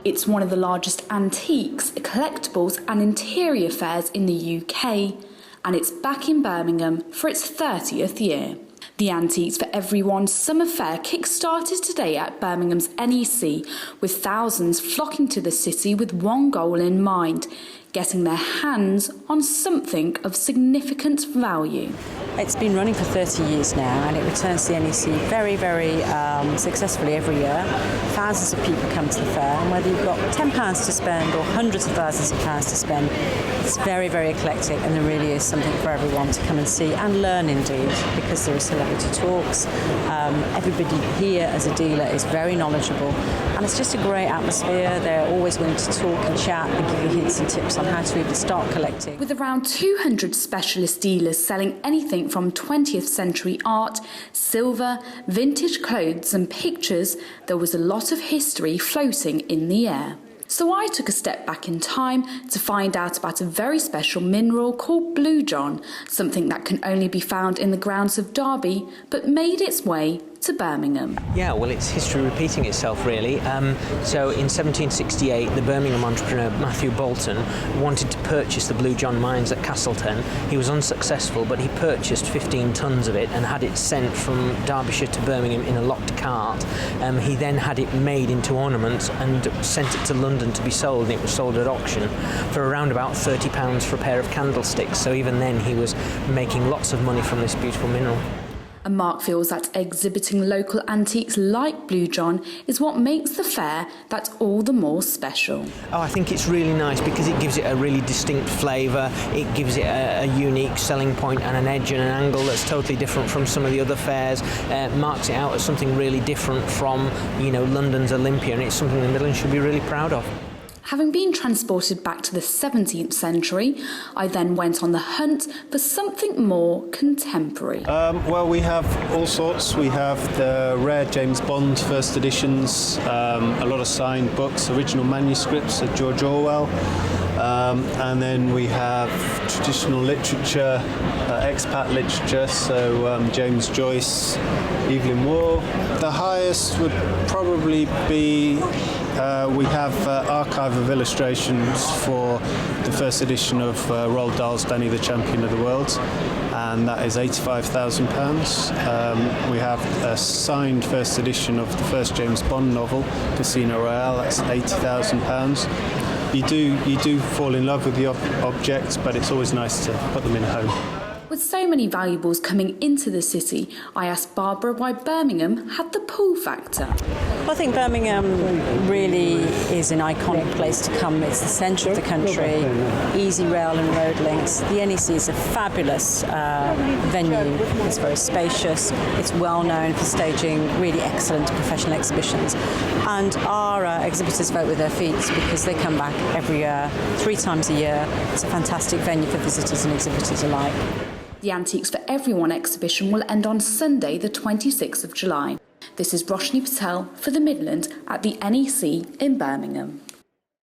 It's one of the largest antiques, collectibles and interior fairs in the UK, and it's back in Birmingham for its 30th year. The Antiques for Everyone Summer Fair kick-started today at Birmingham's NEC, with thousands flocking to the city with one goal in mind: getting their hands on something of significant value. It's been running for 30 years now, and it returns to the NEC very, very successfully every year. Thousands of people come to the fair, and whether you've got £10 to spend or hundreds of thousands of pounds to spend, it's very, very eclectic, and there really is something for everyone to come and see and learn indeed, because there are celebrity talks. Everybody here as a dealer is very knowledgeable, and it's just a great atmosphere. They're always willing to talk and chat and give you hints and tips on how to even start collecting. With around 200 specialist dealers selling anything from 20th century art, silver, vintage clothes and pictures, there was a lot of history floating in the air. So I took a step back in time to find out about a very special mineral called Blue John, something that can only be found in the grounds of Derby, but made its way to Birmingham. Yeah, well, it's history repeating itself, really. So in 1768, the Birmingham entrepreneur Matthew Bolton wanted to purchase the Blue John mines at Castleton. He was unsuccessful, but he purchased 15 tons of it and had it sent from Derbyshire to Birmingham in a locked cart. He then had it made into ornaments and sent it to London to be sold, and it was sold at auction for around about £30 for a pair of candlesticks. So even then he was making lots of money from this beautiful mineral. And Mark feels that exhibiting local antiques like Blue John is what makes the fair that all the more special. Oh, I think it's really nice because it gives it a really distinct flavour, it gives it a unique selling point and an edge and an angle that's totally different from some of the other fairs, marks it out as something really different from, London's Olympia, and it's something the Midland should be really proud of. Having been transported back to the 17th century, I then went on the hunt for something more contemporary. Well, we have all sorts. We have the rare James Bond first editions, a lot of signed books, original manuscripts of George Orwell, and then we have traditional literature, expat literature, so James Joyce, Evelyn Waugh. The highest would probably be we have archive of illustrations for the first edition of Roald Dahl's Danny the Champion of the World, and that is £85,000. We have a signed first edition of the first James Bond novel, Casino Royale, that's £80,000. You do fall in love with the objects, but it's always nice to put them in a home. With so many valuables coming into the city, I asked Barbara why Birmingham had the pull factor. Well, I think Birmingham really is an iconic place to come. It's the centre of the country, easy rail and road links. The NEC is a fabulous venue. It's very spacious. It's well known for staging really excellent professional exhibitions. And our exhibitors vote with their feet because they come back every year, 3 times a year. It's a fantastic venue for visitors and exhibitors alike. The Antiques for Everyone exhibition will end on Sunday, the 26th of July. This is Roshni Patel for the Midland at the NEC in Birmingham.